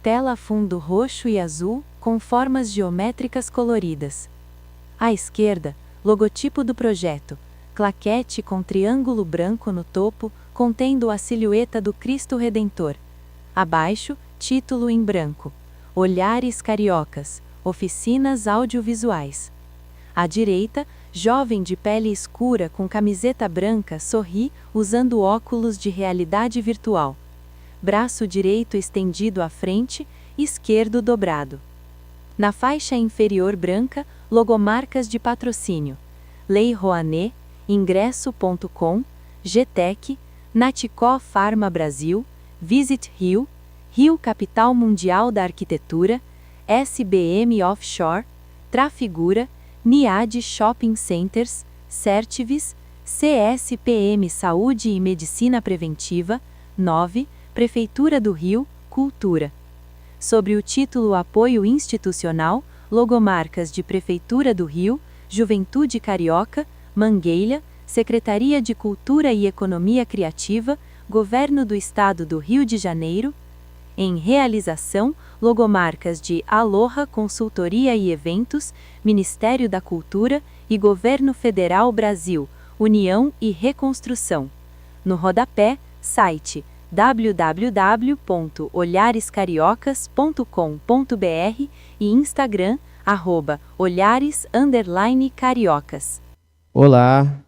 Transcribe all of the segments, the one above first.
Tela fundo roxo e azul, com formas geométricas coloridas. À esquerda, logotipo do projeto, claquete com triângulo branco no topo, contendo a silhueta do Cristo Redentor. Abaixo, título em branco: Olhares Cariocas, Oficinas Audiovisuais. À direita, jovem de pele escura com camiseta branca sorri usando óculos de realidade virtual. Braço direito estendido à frente, esquerdo dobrado. Na faixa inferior branca, logomarcas de patrocínio: Lei Rouanet, Ingresso.com, GTEC, Naticó Pharma Brasil, Visit Rio, Rio Capital Mundial da Arquitetura, SBM Offshore, Trafigura, Niad Shopping Centers, Certivis, CSPM Saúde e Medicina Preventiva, 9, Prefeitura do Rio, Cultura. Sobre o título Apoio Institucional, logomarcas de Prefeitura do Rio, Juventude Carioca, Mangueira, Secretaria de Cultura e Economia Criativa, Governo do Estado do Rio de Janeiro. Em realização, logomarcas de Aloha Consultoria e Eventos, Ministério da Cultura e Governo Federal Brasil, União e Reconstrução. No rodapé, site www.olharescariocas.com.br e Instagram, @olhares_cariocas. Olá,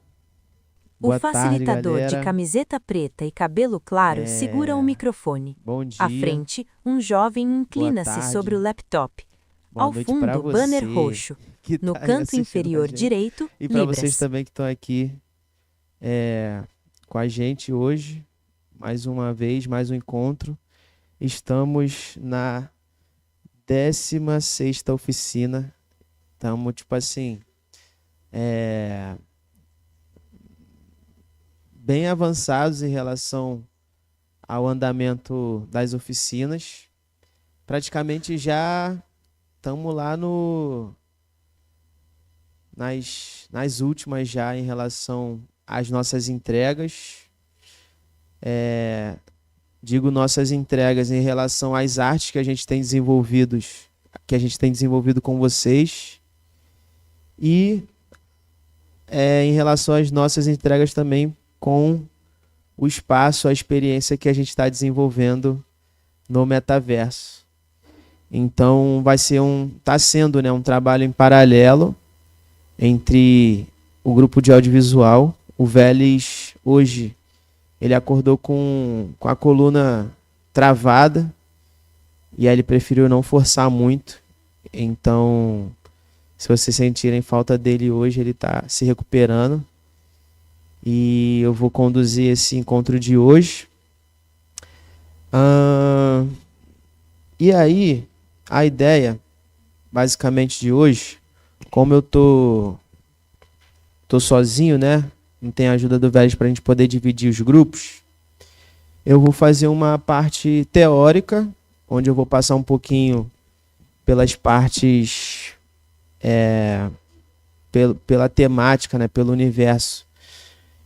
O boa tarde, facilitador de galera. camiseta preta e cabelo claro segura o microfone. Bom dia, À frente, um jovem inclina-se tarde, sobre o laptop. boa Ao noite pra fundo, banner você roxo. que No tá aí canto assistindo a inferior gente. direito, E para vocês Libras. também que estão aqui com a gente hoje, mais uma vez, mais um encontro. Estamos na 16ª oficina. Estamos, tipo assim, bem avançados em relação ao andamento das oficinas. Praticamente já estamos lá nas últimas já em relação às nossas entregas. Digo nossas entregas em relação às artes que a gente tem desenvolvido com vocês. E em relação às nossas entregas também com o espaço, a experiência que a gente está desenvolvendo no metaverso. Então está sendo, né, um trabalho em paralelo entre o grupo de audiovisual. O Vélez hoje ele acordou com a coluna travada e aí ele preferiu não forçar muito. Então, se vocês sentirem falta dele hoje, ele está se recuperando. E eu vou conduzir esse encontro de hoje. E aí, a ideia, basicamente, de hoje, como eu tô sozinho, né? Não tem a ajuda do Vélez para a gente poder dividir os grupos. Eu vou fazer uma parte teórica, onde eu vou passar um pouquinho pelas partes, pela temática, né? Pelo universo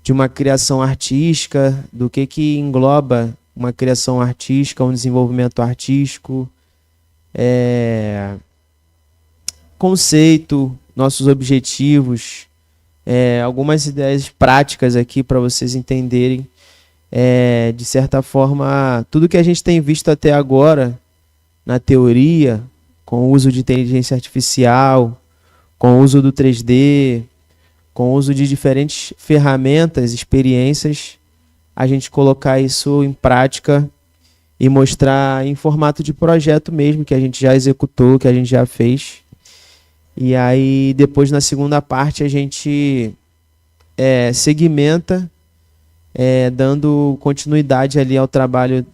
de uma criação artística, do que engloba uma criação artística, um desenvolvimento artístico, conceito, nossos objetivos, algumas ideias práticas aqui para vocês entenderem, de certa forma, tudo que a gente tem visto até agora na teoria, com o uso de inteligência artificial, com o uso do 3D, com o uso de diferentes ferramentas, experiências, a gente colocar isso em prática e mostrar em formato de projeto mesmo, que a gente já executou, que a gente já fez. E aí, depois, na segunda parte, a gente segmenta, dando continuidade ali ao trabalho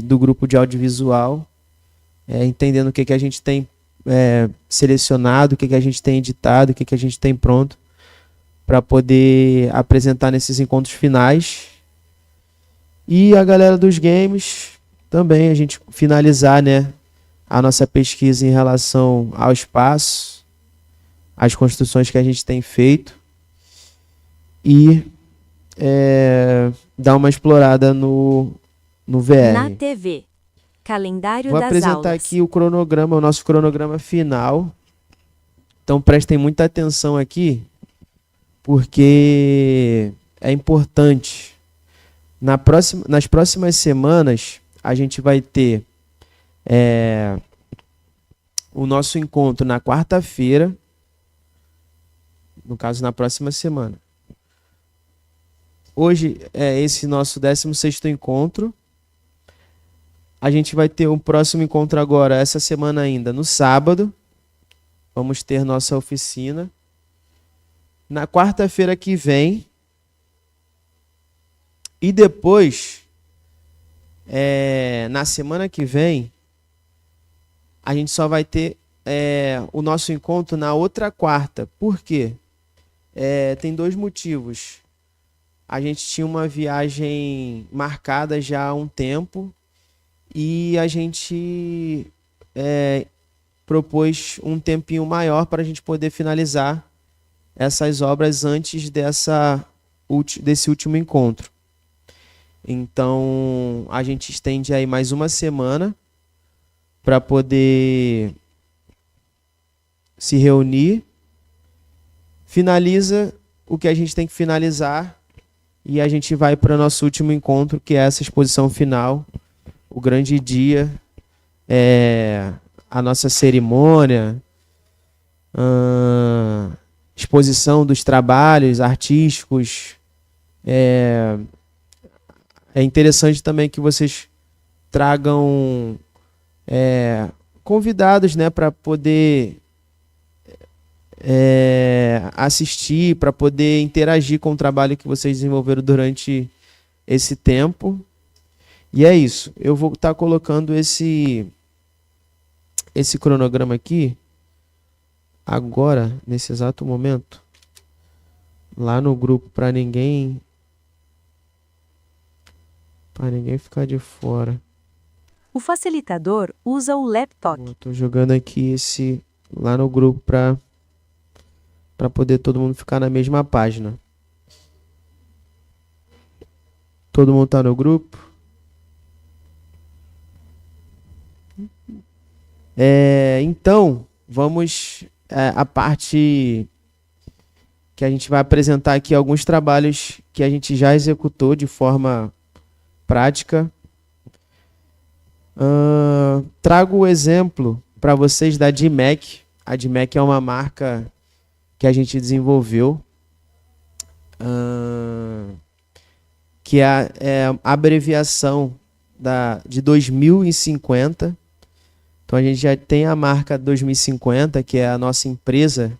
do grupo de audiovisual, entendendo o que a gente tem selecionado, o que a gente tem editado, o que a gente tem pronto para poder apresentar nesses encontros finais. E a galera dos games também, a gente finalizar, né, a nossa pesquisa em relação ao espaço, as construções que a gente tem feito e dar uma explorada no VR. Na TV. Calendário Vou das apresentar aulas. aqui o cronograma, o nosso cronograma final. Então prestem muita atenção aqui, porque é importante. Nas próximas semanas, a gente vai ter o nosso encontro na quarta-feira, no caso, na próxima semana. Hoje é esse nosso 16º encontro. A gente vai ter um próximo encontro agora, essa semana ainda, no sábado. Vamos ter nossa oficina. Na quarta-feira que vem. E depois, na semana que vem, a gente só vai ter o nosso encontro na outra quarta. Por quê? Tem 2 motivos. A gente tinha uma viagem marcada já há um tempo e a gente propôs um tempinho maior para a gente poder finalizar essas obras antes desse último encontro. Então, a gente estende aí mais uma semana para poder se reunir, finaliza o que a gente tem que finalizar e a gente vai para o nosso último encontro, que é essa exposição final, o grande dia, a nossa cerimônia, exposição dos trabalhos artísticos. É interessante também que vocês tragam convidados, né, para poder assistir, para poder interagir com o trabalho que vocês desenvolveram durante esse tempo. E é isso. Eu vou estar colocando esse cronograma aqui agora, nesse exato momento, lá no grupo, para ninguém ficar de fora. O facilitador usa o laptop. Estou jogando aqui esse lá no grupo para poder todo mundo ficar na mesma página. Todo mundo está no grupo? Então, vamos à parte que a gente vai apresentar aqui alguns trabalhos que a gente já executou de forma prática. Trago o exemplo para vocês da DMAC. A DMAC é uma marca que a gente desenvolveu, que é a abreviação de 2050. Então a gente já tem a marca 2050, que é a nossa empresa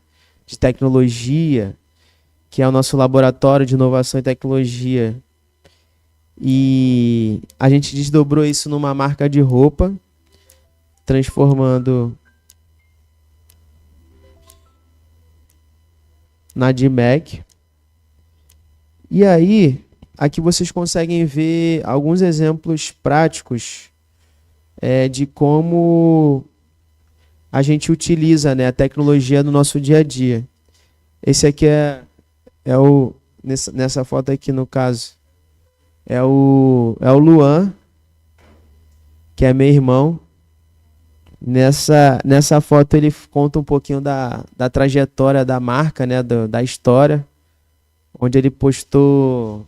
de tecnologia, que é o nosso laboratório de inovação e tecnologia. E a gente desdobrou isso numa marca de roupa, transformando na DMAC. E aí, aqui vocês conseguem ver alguns exemplos práticos de como a gente utiliza, né, a tecnologia no nosso dia a dia. Esse aqui nessa foto aqui, no caso, é o Luan, que é meu irmão. Nessa foto ele conta um pouquinho da trajetória da marca, né, da história, onde ele postou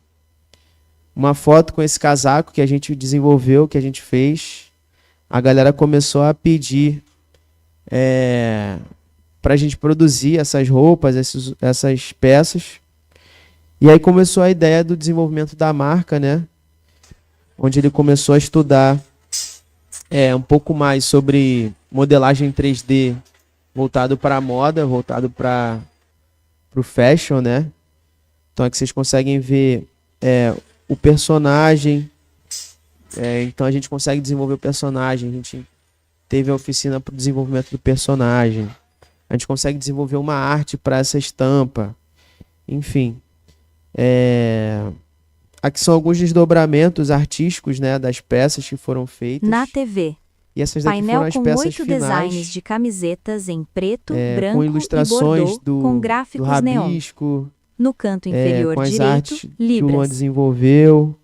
uma foto com esse casaco que a gente desenvolveu, que a gente fez. A galera começou a pedir para a gente produzir essas roupas, essas peças. E aí começou a ideia do desenvolvimento da marca, né? Onde ele começou a estudar um pouco mais sobre modelagem 3D voltado para a moda, voltado para o fashion, né? Então aqui vocês conseguem ver o personagem. Então a gente consegue desenvolver o personagem. A gente teve a oficina para o desenvolvimento do personagem. A gente consegue desenvolver uma arte para essa estampa. Enfim. Aqui são alguns desdobramentos artísticos, né, das peças que foram feitas. Na TV. E essas daqui Painel foram as com peças 8 finais, designs de camisetas em preto, branco com ilustrações e bordô, com gráficos do neon. rabisco, No canto inferior com as direito, artes que o Luan libras. desenvolveu.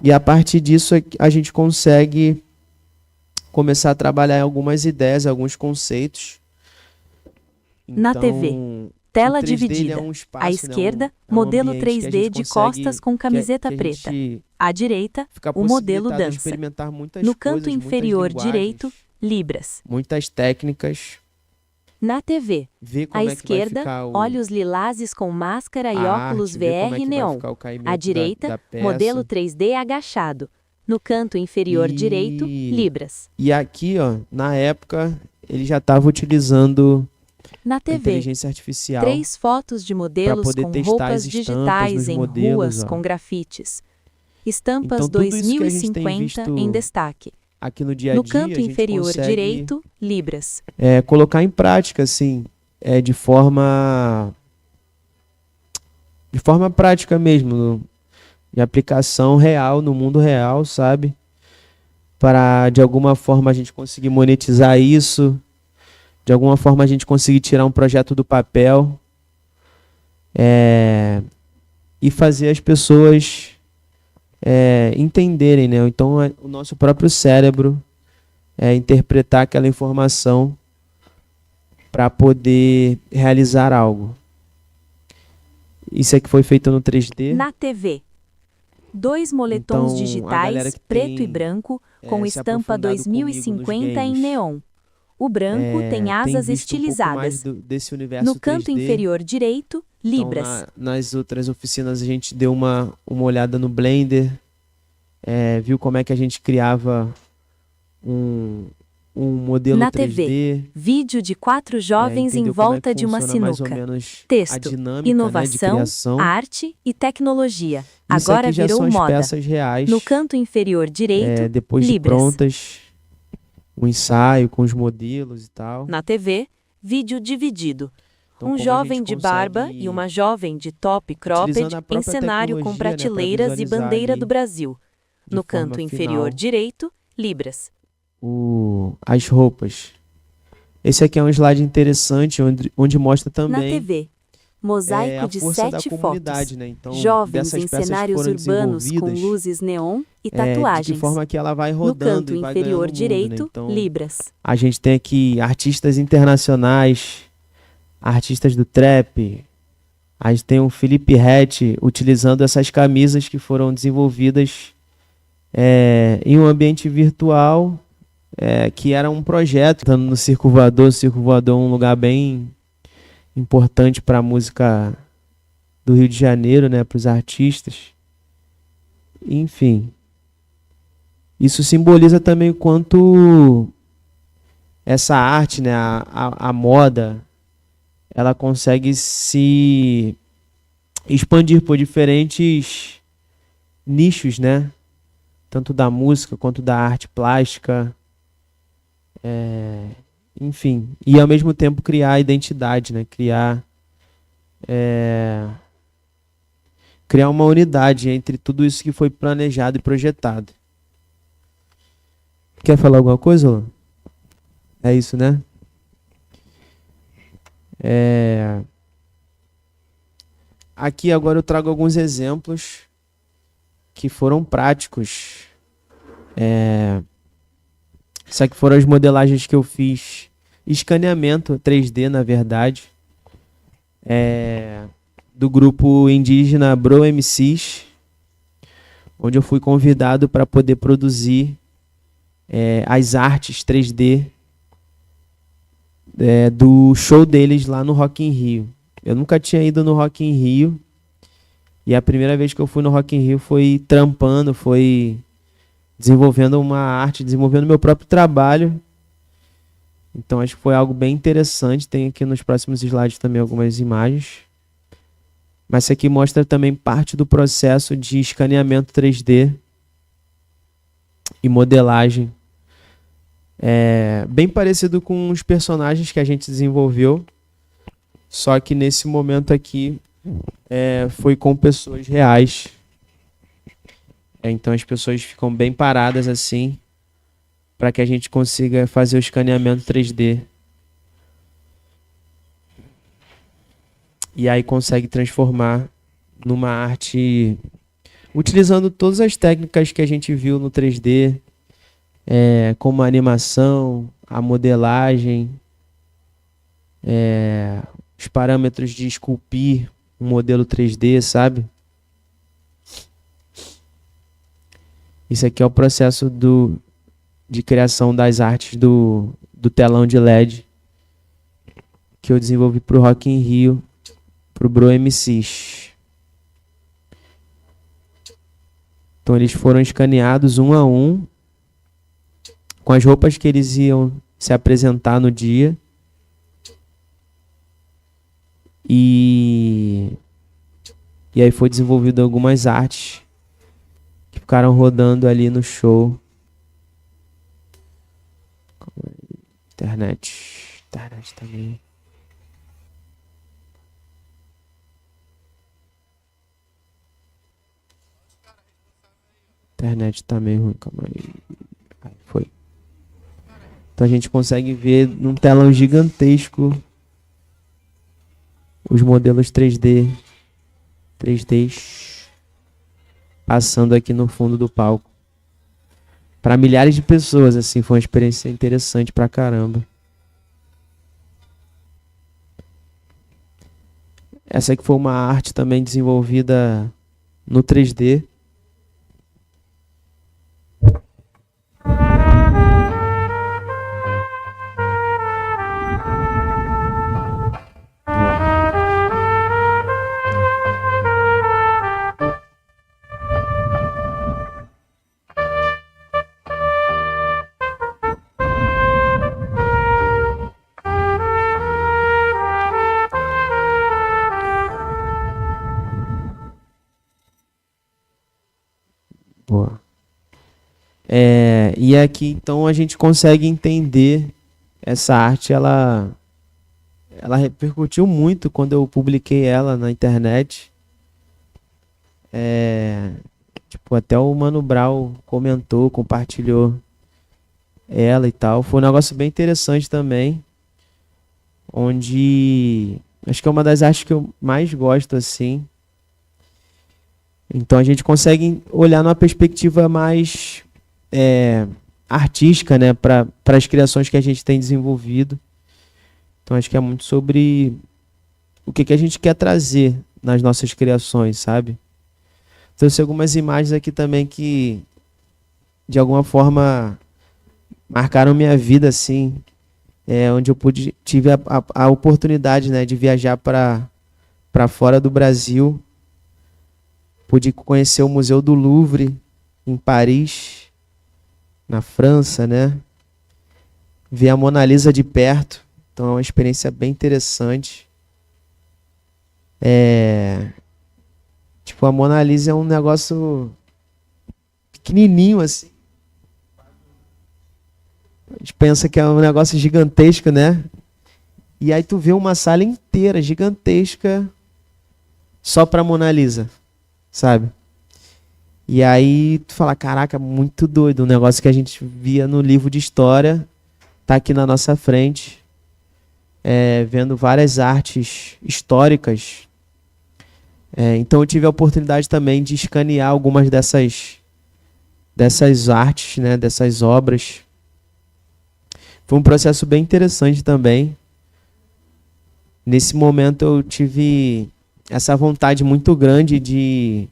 E a partir disso a gente consegue começar a trabalhar em algumas ideias, alguns conceitos. Na TV, Então, tela o 3D, ele dividida. é um espaço, À né, esquerda, é um modelo ambiente que a 3D gente de consegue, costas com camiseta que a preta. gente À direita, fica o modelo possibilitado de dança. experimentar muitas No canto coisas, muitas inferior linguagens, direito, Libras. muitas técnicas, Na TV, ver à como é que vai esquerda, ficar olhos lilazes com máscara e a óculos arte, ver como é VR que vai neon. ficar o À caimento da direita, peça. modelo 3D agachado. No canto inferior direito, Libras. E aqui, ó, na época, ele já estava utilizando Na a TV, inteligência artificial 3 fotos de para modelos poder com testar roupas as estampas digitais nos em modelos, ruas ó. com grafites. Estampas Então, tudo isso que a gente tem 2050 em visto destaque. aqui no dia a No dia, canto a gente inferior consegue direito, Libras. colocar em prática, assim, de forma prática mesmo, de aplicação real, no mundo real, sabe? Para, de alguma forma, a gente conseguir monetizar isso, de alguma forma a gente conseguir tirar um projeto do papel, e fazer as pessoas entenderem, né? Então, o nosso próprio cérebro interpretar aquela informação para poder realizar algo. Isso aqui foi feito no 3D. Na TV, 2 moletons Então, a digitais, galera que preto e tem, branco, com se estampa aprofundado comigo nos 2050 em games, neon. O branco tem tem asas visto um pouco mais estilizadas. desse universo No canto 3D. inferior direito, Então, Libras. nas outras oficinas a gente deu uma olhada no Blender, viu como é que a gente criava um modelo Na 3D. TV, vídeo de 4 jovens em entendeu como é que volta de uma funciona mais ou sinuca. menos a Texto, dinâmica, né, de inovação, criação. arte e tecnologia. Isso Agora aqui já virou são as moda. peças reais, No canto inferior direito, depois de Libras. prontas, o ensaio com os modelos e tal. Na TV, vídeo dividido. Então, Um como a jovem gente de barba consegue, e uma jovem de top cropped utilizando a em própria cenário com tecnologia, né, pra prateleiras e visualizar bandeira ali do Brasil. de No forma canto inferior final direito, Libras. as roupas. Esse aqui é um slide interessante, onde mostra Na também TV, mosaico a de força da 7 comunidade, fotos. né? Então, Jovens dessas em peças que cenários foram urbanos com desenvolvidas, luzes neon e de que tatuagens. forma que ela vai No rodando canto e vai inferior ganhando o mundo, né? direito, Então, Libras. a gente tem aqui artistas internacionais, artistas do trap. A gente tem o Felipe Ret utilizando essas camisas que foram desenvolvidas em um ambiente virtual, que era um projeto, estando no Circo Voador. O Circo Voador é um lugar bem importante para a música do Rio de Janeiro, né, para os artistas. Enfim, isso simboliza também o quanto essa arte, né, a moda, ela consegue se expandir por diferentes nichos, né? Tanto da música quanto da arte plástica, enfim, e ao mesmo tempo criar identidade, né? Criar uma unidade entre tudo isso que foi planejado e projetado. Quer falar alguma coisa, Lô? É isso, né? Aqui agora eu trago alguns exemplos que foram práticos. Isso aqui foram as modelagens que eu fiz, escaneamento 3D, na verdade, do grupo indígena Bro MCs, onde eu fui convidado para poder produzir as artes 3D do show deles lá no Rock in Rio. Eu nunca tinha ido no Rock in Rio, e a primeira vez que eu fui no Rock in Rio foi trampando, foi desenvolvendo uma arte, desenvolvendo meu próprio trabalho. Então acho que foi algo bem interessante. Tem aqui nos próximos slides também algumas imagens. Mas isso aqui mostra também parte do processo de escaneamento 3D e modelagem. Bem parecido com os personagens que a gente desenvolveu, só que nesse momento aqui foi com pessoas reais. Então as pessoas ficam bem paradas assim, para que a gente consiga fazer o escaneamento 3D. E aí consegue transformar numa arte utilizando todas as técnicas que a gente viu no 3D, como a animação, a modelagem, os parâmetros de esculpir um modelo 3D, sabe? Isso aqui é o processo de criação das artes do telão de LED que eu desenvolvi para o Rock in Rio, para o Bro MCs. Então eles foram escaneados um a um, com as roupas que eles iam se apresentar no dia. E aí foi desenvolvido algumas artes que ficaram rodando ali no show. Internet também. Internet tá meio ruim, calma aí. Aí foi. Então a gente consegue ver num telão gigantesco os modelos 3Ds passando aqui no fundo do palco. Para milhares de pessoas, assim, foi uma experiência interessante pra caramba. Essa aqui foi uma arte também desenvolvida no 3D. Boa. E aqui então a gente consegue entender essa arte, ela repercutiu muito quando eu publiquei ela na internet. Tipo, até o Mano Brown comentou, compartilhou ela e tal. Foi um negócio bem interessante também, onde acho que é uma das artes que eu mais gosto, assim. Então a gente consegue olhar numa perspectiva mais artística, né, para as criações que a gente tem desenvolvido. Então acho que é muito sobre o que a gente quer trazer nas nossas criações, sabe? Trouxe algumas imagens aqui também que de alguma forma marcaram minha vida, assim, onde eu tive a oportunidade, né, de viajar para fora do Brasil. Pude conhecer o Museu do Louvre, em Paris, na França, né? Ver a Mona Lisa de perto. Então é uma experiência bem interessante. Tipo, a Mona Lisa é um negócio pequenininho, assim. A gente pensa que é um negócio gigantesco, né? E aí tu vê uma sala inteira, gigantesca, só pra Mona Lisa. Sabe? E aí tu fala, caraca, muito doido. Um negócio que a gente via no livro de história tá aqui na nossa frente, vendo várias artes históricas. Então eu tive a oportunidade também de escanear algumas dessas artes, né, dessas obras. Foi um processo bem interessante também. Nesse momento eu tive essa vontade muito grande de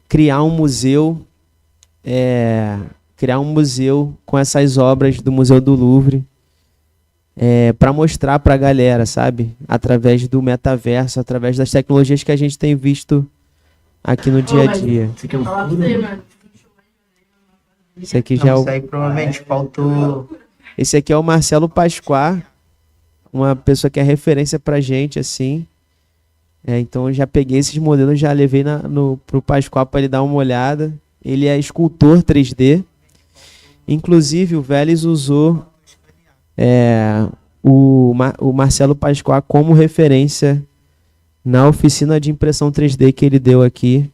criar um museu com essas obras do Museu do Louvre, para mostrar para a galera, sabe? Através do metaverso, através das tecnologias que a gente tem visto aqui no dia a dia. Esse aqui já é o... provavelmente faltou... Esse aqui é o Marcelo Pasquar, uma pessoa que é referência pra gente, assim. Então eu já peguei esses modelos, já levei pro Pascoal para ele dar uma olhada. Ele é escultor 3D. Inclusive o Vélez usou o Marcelo Pascoal como referência na oficina de impressão 3D que ele deu aqui.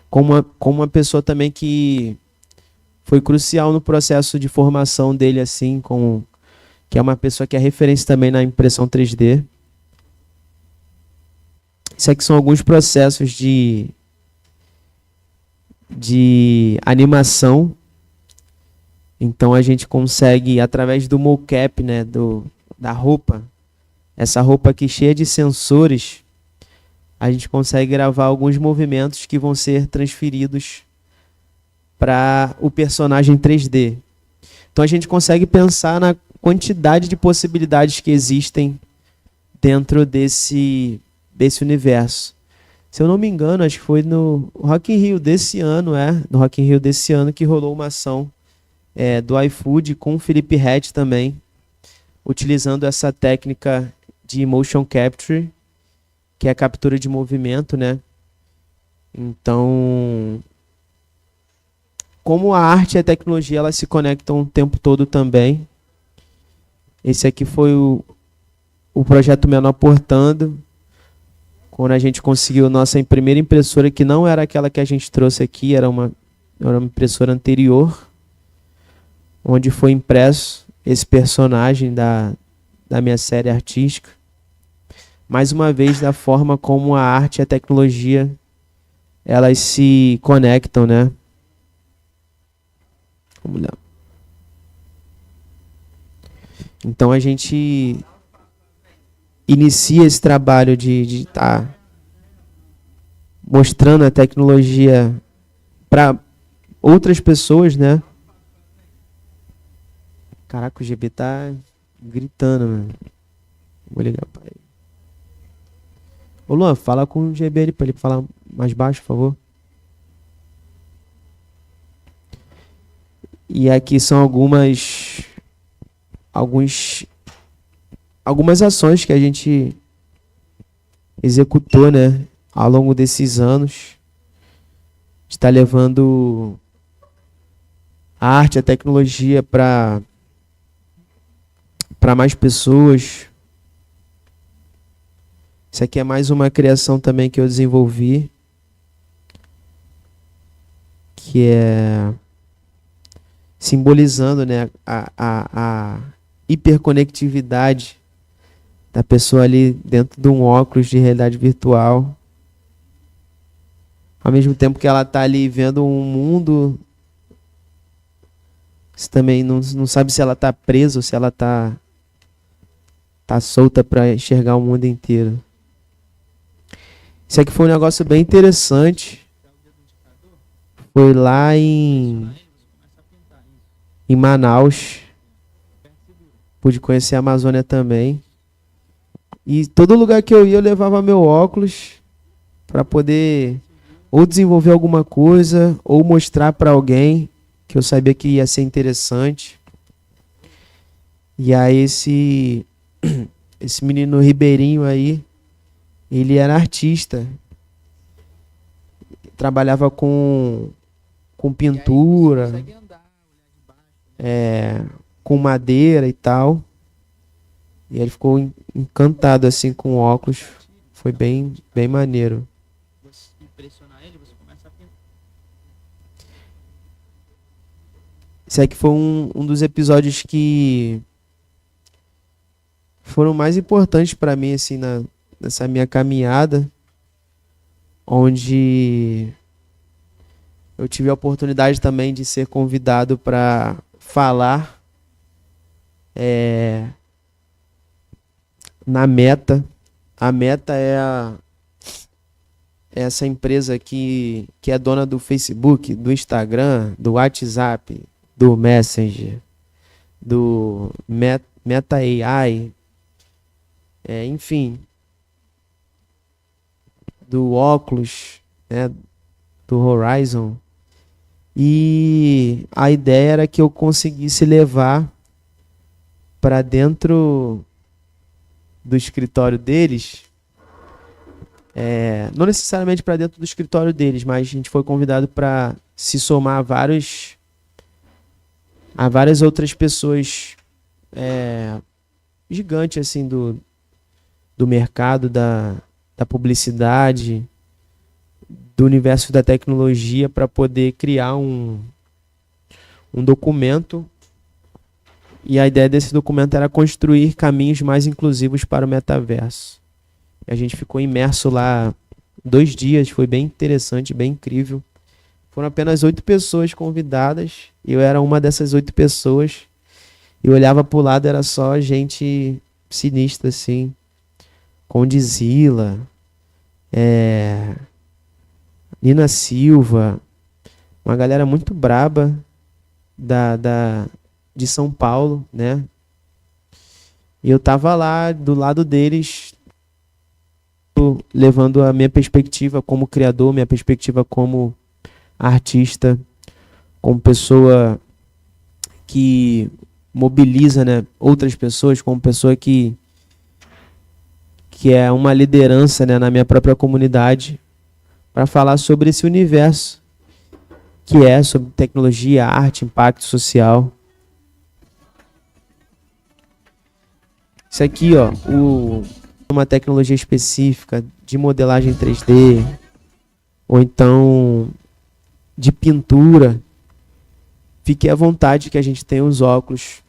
Como uma pessoa também que foi crucial no processo de formação dele, assim, que é uma pessoa que é referência também na impressão 3D. Isso aqui são alguns processos de de animação. Então a gente consegue, através do mocap, né, da roupa, essa roupa aqui cheia de sensores, a gente consegue gravar alguns movimentos que vão ser transferidos para o personagem 3D. Então a gente consegue pensar na quantidade de possibilidades que existem dentro desse universo. Se eu não me engano, acho que foi no Rock in Rio desse ano, no Rock in Rio desse ano que rolou uma ação do iFood com o Felipe Ret também, utilizando essa técnica de motion capture, que é a captura de movimento, né? Então, como a arte e a tecnologia elas se conectam o tempo todo também. Esse aqui foi o projeto Menor Portando, quando a gente conseguiu nossa primeira impressora, que não era aquela que a gente trouxe aqui, era uma impressora anterior, onde foi impresso esse personagem da minha série artística. Mais uma vez, da forma como a arte e a tecnologia elas se conectam, né? Vamos lá. Então a gente inicia esse trabalho de estar mostrando a tecnologia para outras pessoas, né? Caraca, o GB tá gritando, mano. Vou ligar para ele. Ô Luan, fala com o GB ali para ele falar mais baixo, por favor. E aqui são algumas ações que a gente executou, né, ao longo desses anos. Está levando a arte, a tecnologia para mais pessoas. Isso aqui é mais uma criação também que eu desenvolvi, que é simbolizando, né, a hiperconectividade da pessoa ali dentro de um óculos de realidade virtual. Ao mesmo tempo que ela está ali vendo um mundo, você também não sabe se ela está presa ou se ela está solta para enxergar o mundo inteiro. Isso aqui foi um negócio bem interessante. Foi lá em Manaus. Pude conhecer a Amazônia também. E todo lugar que eu ia, eu levava meu óculos para poder ou desenvolver alguma coisa, ou mostrar para alguém que eu sabia que ia ser interessante. E aí esse menino ribeirinho aí, ele era artista. Trabalhava com pintura, com madeira e tal. E ele ficou encantado assim com o óculos. Foi bem maneiro. Você impressionar ele, você começa a pintar. Esse aqui foi um dos episódios que foram mais importantes para mim assim nessa minha caminhada, onde eu tive a oportunidade também de ser convidado para falar na Meta. A Meta é essa empresa que é dona do Facebook, do Instagram, do WhatsApp, do Messenger, do Meta AI, enfim, do Oculus, né, do Horizon. E a ideia era que eu conseguisse levar para dentro do escritório deles, não necessariamente para dentro do escritório deles, mas a gente foi convidado para se somar a várias outras pessoas gigantes assim do mercado da publicidade, do universo da tecnologia, para poder criar um documento. E a ideia desse documento era construir caminhos mais inclusivos para o metaverso. E a gente ficou imerso lá 2 dias, foi bem interessante, bem incrível. Foram apenas 8 pessoas convidadas. Eu era uma dessas 8 pessoas. Eu olhava pro lado, era só gente sinistra, assim. Condzilla, Nina Silva, uma galera muito braba de São Paulo, né? E eu tava lá do lado deles, levando a minha perspectiva como criador, minha perspectiva como artista, como pessoa que mobiliza, né, outras pessoas, como pessoa que é uma liderança, né, na minha própria comunidade, para falar sobre esse universo que é sobre tecnologia, arte, impacto social. Isso aqui, ó, uma tecnologia específica de modelagem 3D, ou então de pintura. Fique à vontade que a gente tem os óculos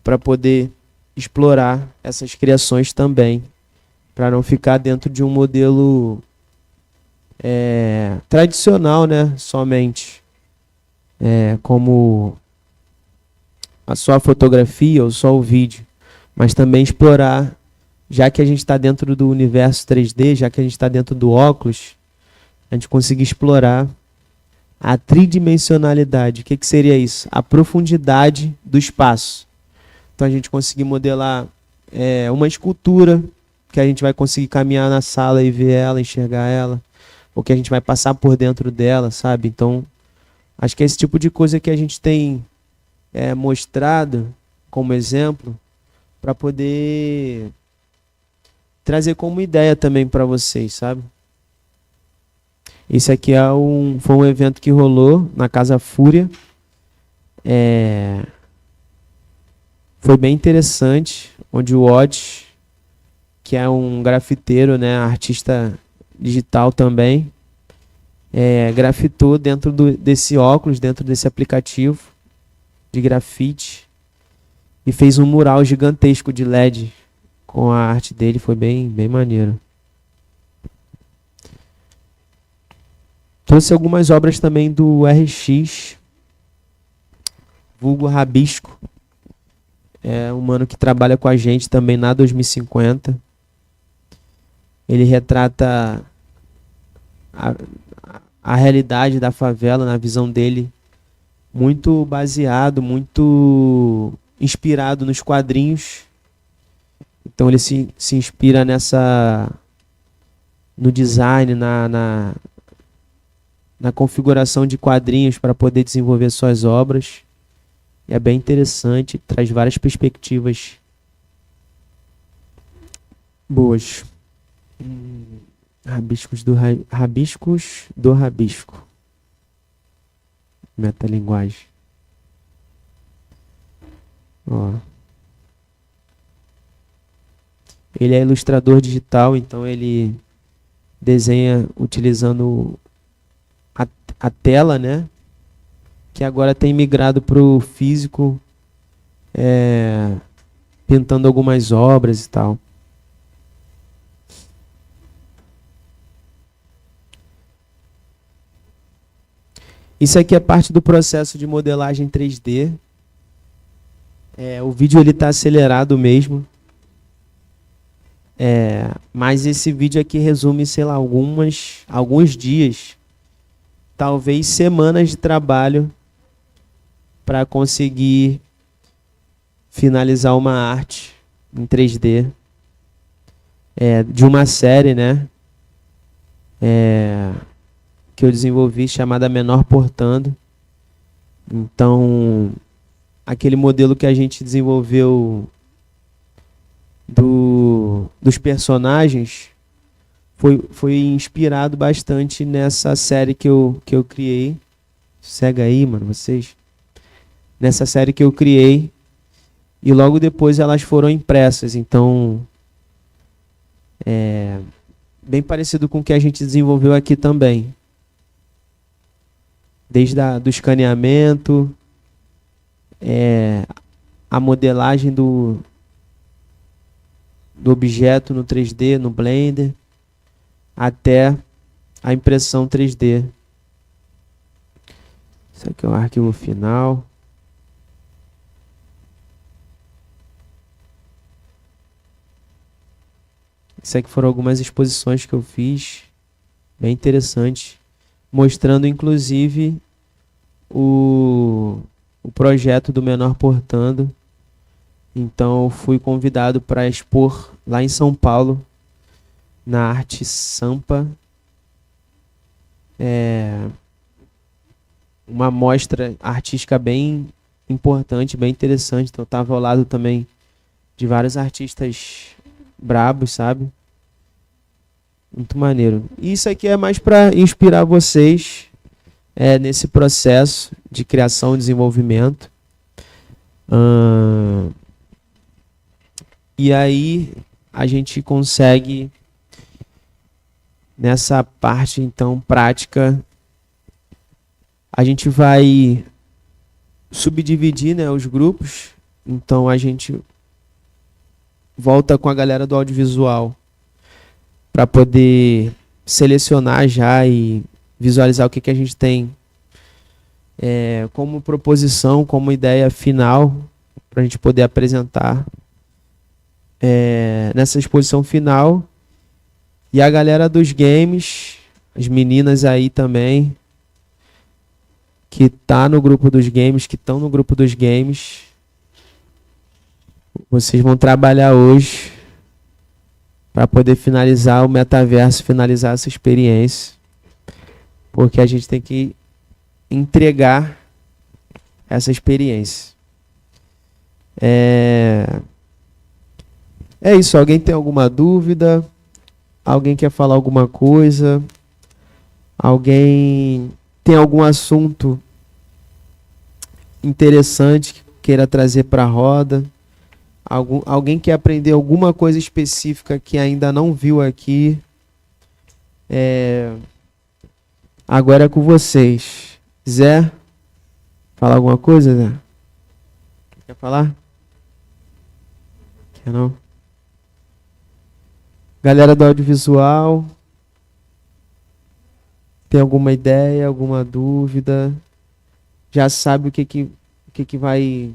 para poder explorar essas criações também, para não ficar dentro de um modelo tradicional, né, somente, como só a fotografia ou só o vídeo, mas também explorar, já que a gente está dentro do universo 3D, já que a gente está dentro do óculos, a gente conseguir explorar a tridimensionalidade. O que seria isso? A profundidade do espaço. Então a gente conseguir modelar uma escultura, que a gente vai conseguir caminhar na sala e ver ela, enxergar ela, ou que a gente vai passar por dentro dela, sabe? Então, acho que é esse tipo de coisa que a gente tem mostrado como exemplo, para poder trazer como ideia também para vocês, sabe? Esse aqui foi um evento que rolou na Casa Fúria. Foi bem interessante, onde o Odd, que é um grafiteiro, né, artista digital também, grafitou dentro desse óculos, dentro desse aplicativo de grafite, e fez um mural gigantesco de LED com a arte dele. Foi bem, bem maneiro. Trouxe algumas obras também do RX, vulgo Rabisco. É um mano que trabalha com a gente também na 2050. Ele retrata a realidade da favela na visão dele, muito baseado, muito inspirado nos quadrinhos. Então ele se inspira no design, na configuração de quadrinhos para poder desenvolver suas obras. É bem interessante, traz várias perspectivas boas. Rabiscos do Rabisco. Metalinguagem. Ó. Ele é ilustrador digital, então ele desenha utilizando a tela, né? Que agora tem migrado para o físico, pintando algumas obras e tal. Isso aqui é parte do processo de modelagem 3D. O vídeo ele está acelerado mesmo. Mas esse vídeo aqui resume, sei lá, alguns dias, talvez semanas de trabalho para conseguir finalizar uma arte em 3D de uma série, né? Que eu desenvolvi chamada Menor Portando. Então, aquele modelo que a gente desenvolveu dos personagens foi inspirado bastante nessa série que eu criei. Segue aí, mano, vocês. Nessa série que eu criei. E logo depois elas foram impressas. Então, bem parecido com o que a gente desenvolveu aqui também. Desde do escaneamento, a modelagem do objeto no 3D, no Blender, até a impressão 3D. Isso aqui é o arquivo final. Isso aqui foram algumas exposições que eu fiz, bem interessante, mostrando inclusive o projeto do Menor Portando. Então eu fui convidado para expor lá em São Paulo, na Arte Sampa, uma mostra artística bem importante, bem interessante. Então eu estava ao lado também de vários artistas brabos, sabe? Muito maneiro. E isso aqui é mais para inspirar vocês nesse processo de criação e desenvolvimento. E aí a gente consegue, nessa parte então prática, a gente vai subdividir, né, os grupos. Então a gente volta com a galera do audiovisual para poder selecionar já e visualizar o que a gente tem como proposição, como ideia final, para a gente poder apresentar nessa exposição final. E a galera dos games, as meninas aí também, que tá no grupo dos games, que estão no grupo dos games, vocês vão trabalhar hoje para poder finalizar o metaverso, finalizar essa experiência, porque a gente tem que entregar essa experiência. É isso. Alguém tem alguma dúvida? Alguém quer falar alguma coisa? Alguém tem algum assunto interessante que queira trazer para a roda? Alguém quer aprender alguma coisa específica que ainda não viu aqui? Agora é com vocês. Zé, falar alguma coisa, Zé? Quer falar? Quer não? Galera do audiovisual, tem alguma ideia, alguma dúvida? Já sabe o que vai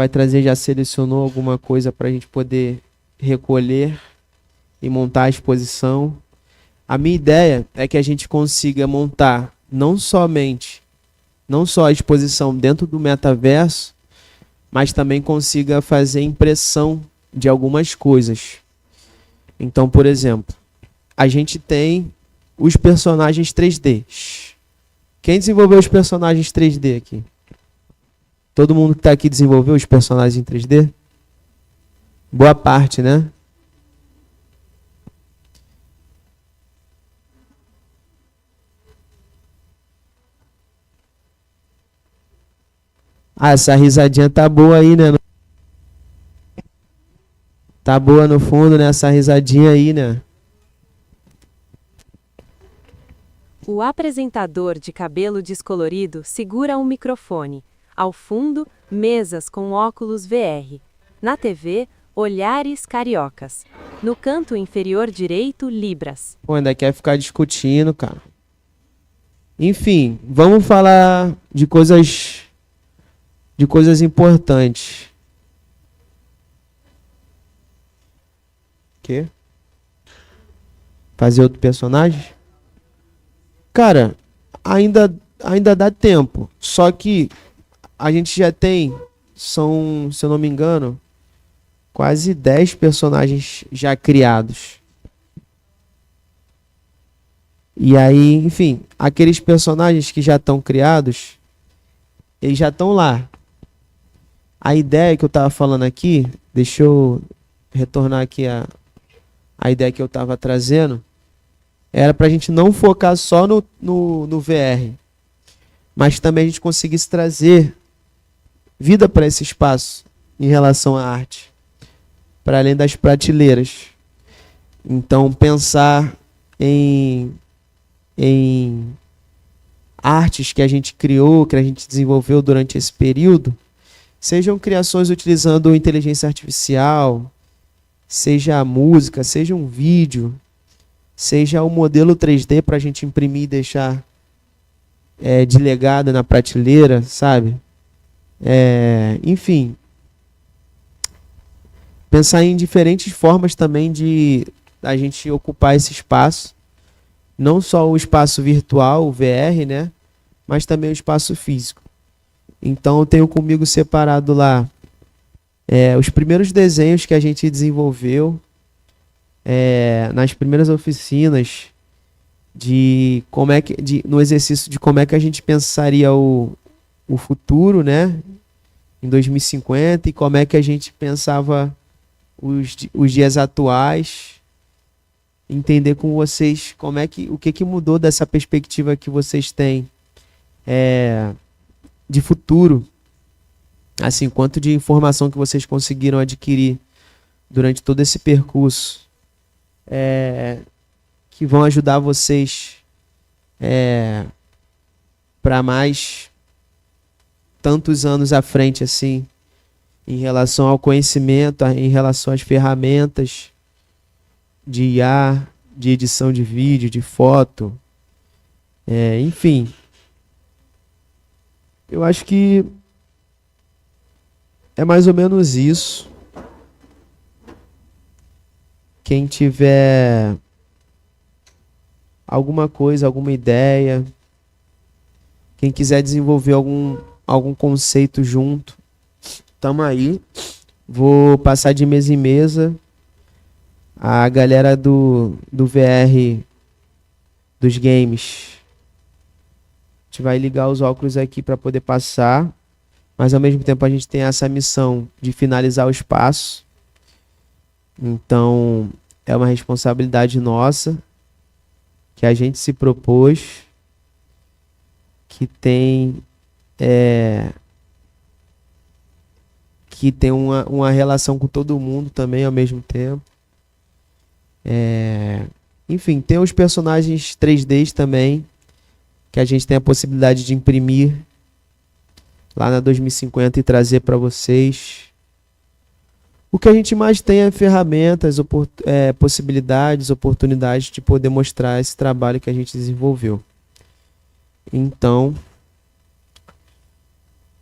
trazer? Já selecionou alguma coisa para a gente poder recolher e montar a exposição? A minha ideia é que a gente consiga montar não só a exposição dentro do metaverso, mas também consiga fazer impressão de algumas coisas. Então, por exemplo, a gente tem os personagens 3D. Quem desenvolveu os personagens 3D aqui? Todo mundo que está aqui desenvolveu os personagens em 3D? Boa parte, né? Ah, essa risadinha tá boa aí, né? Tá boa no fundo, né? Essa risadinha aí, né? O apresentador de cabelo descolorido segura um microfone. Ao fundo, mesas com óculos VR. Na TV, olhares cariocas. No canto inferior direito, libras. Pô, ainda quer ficar discutindo, cara. Enfim, vamos falar de coisas importantes. Quê? Fazer outro personagem? Cara, ainda dá tempo. Só que a gente já tem, se eu não me engano, quase 10 personagens já criados. E aí, enfim, aqueles personagens que já estão criados, eles já estão lá. A ideia que eu estava falando aqui, deixa eu retornar aqui a ideia que eu estava trazendo, era para a gente não focar só no VR, mas também a gente conseguisse trazer vida para esse espaço em relação à arte, para além das prateleiras. Então, pensar em artes que a gente criou, que a gente desenvolveu durante esse período, sejam criações utilizando inteligência artificial, seja a música, seja um vídeo, seja o modelo 3D para a gente imprimir e deixar de legado na prateleira, sabe? Enfim, pensar em diferentes formas também de a gente ocupar esse espaço, não só o espaço virtual, o VR, né? Mas também o espaço físico. Então eu tenho comigo separado lá os primeiros desenhos que a gente desenvolveu nas primeiras oficinas no exercício de como é que a gente pensaria o futuro, né? Em 2050 e como é que a gente pensava os dias atuais, entender com vocês o que mudou dessa perspectiva que vocês têm de futuro, assim, quanto de informação que vocês conseguiram adquirir durante todo esse percurso, que vão ajudar vocês para mais tantos anos à frente, assim, em relação ao conhecimento, em relação às ferramentas de IA, de edição de vídeo, de foto, enfim. Eu acho que é mais ou menos isso. Quem tiver alguma coisa, alguma ideia, quem quiser desenvolver algum conceito junto, tamo aí. Vou passar de mesa em mesa. A galera do VR, dos games, a gente vai ligar os óculos aqui para poder passar, mas ao mesmo tempo a gente tem essa missão de finalizar o espaço. Então é uma responsabilidade nossa que a gente se propôs, que tem uma relação com todo mundo também ao mesmo tempo. Enfim, tem os personagens 3Ds também, que a gente tem a possibilidade de imprimir lá na 2050 e trazer para vocês. O que a gente mais tem é ferramentas, possibilidades, oportunidades de poder mostrar esse trabalho que a gente desenvolveu. Então,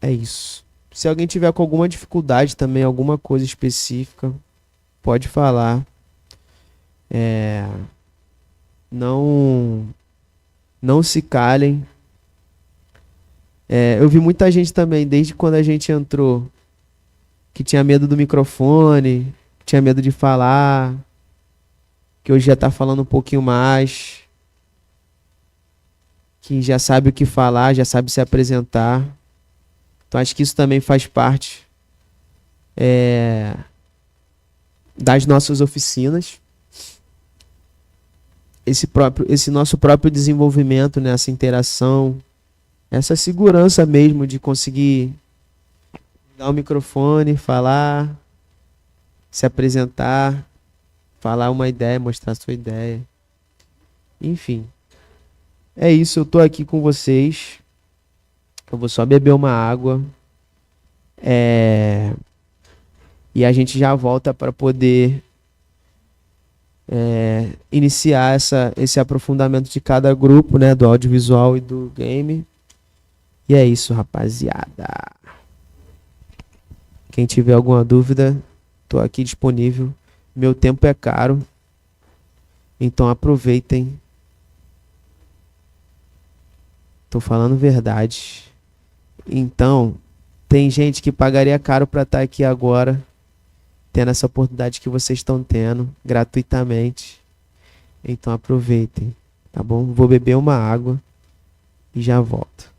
é isso. Se alguém tiver com alguma dificuldade também, alguma coisa específica, pode falar. Não se calem. Eu vi muita gente também, desde quando a gente entrou, que tinha medo do microfone, tinha medo de falar, que hoje já está falando um pouquinho mais, que já sabe o que falar, já sabe se apresentar. Então acho que isso também faz parte das nossas oficinas. Esse nosso próprio desenvolvimento, né, essa interação, essa segurança mesmo de conseguir dar o microfone, falar, se apresentar, falar uma ideia, mostrar a sua ideia. Enfim, é isso, eu tô aqui com vocês. Eu vou só beber uma água. E a gente já volta para poder iniciar esse aprofundamento de cada grupo, né, do audiovisual e do game. E é isso, rapaziada. Quem tiver alguma dúvida, tô aqui disponível. Meu tempo é caro, então aproveitem. Tô falando verdade. Então, tem gente que pagaria caro para estar aqui agora, tendo essa oportunidade que vocês estão tendo, gratuitamente. Então aproveitem, tá bom? Vou beber uma água e já volto.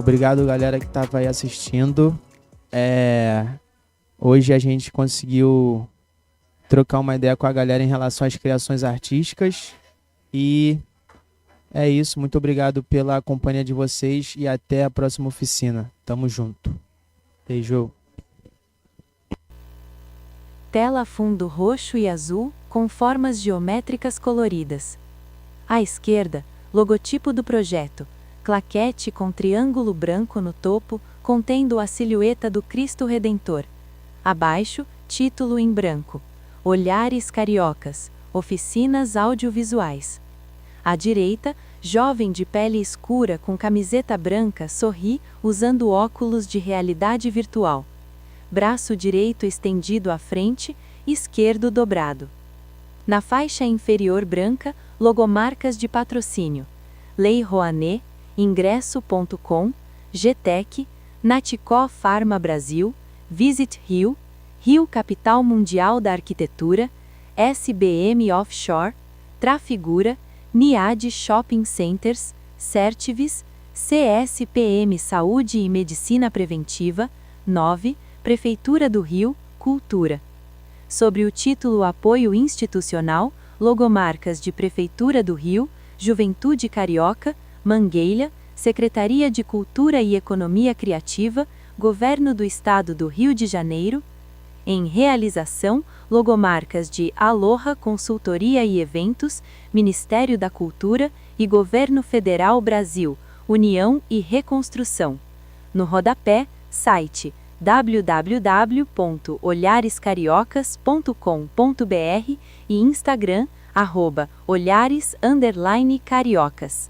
Obrigado, galera, que estava aí assistindo. Hoje a gente conseguiu trocar uma ideia com a galera em relação às criações artísticas. E é isso. Muito obrigado pela companhia de vocês e até a próxima oficina. Tamo junto. Beijo. Tela fundo roxo e azul, com formas geométricas coloridas. À esquerda, logotipo do projeto, claquete com triângulo branco no topo, contendo a silhueta do Cristo Redentor. Abaixo, título em branco: Olhares Cariocas, Oficinas Audiovisuais. À direita, jovem de pele escura com camiseta branca sorri usando óculos de realidade virtual. Braço direito estendido à frente, esquerdo dobrado. Na faixa inferior branca, logomarcas de patrocínio: Lei Rouanet, Ingresso.com, GTEC, Naticó Pharma Brasil, Visit Rio, Rio Capital Mundial da Arquitetura, SBM Offshore, Trafigura, Niad Shopping Centers, Certivis, CSPM Saúde e Medicina Preventiva, 9, Prefeitura do Rio, Cultura. Sobre o título Apoio Institucional, logomarcas de Prefeitura do Rio, Juventude Carioca, Mangueira, Secretaria de Cultura e Economia Criativa, Governo do Estado do Rio de Janeiro. Em realização, logomarcas de Aloha Consultoria e Eventos, Ministério da Cultura e Governo Federal Brasil, União e Reconstrução. No rodapé, site www.olharescariocas.com.br e Instagram, @olhares_cariocas.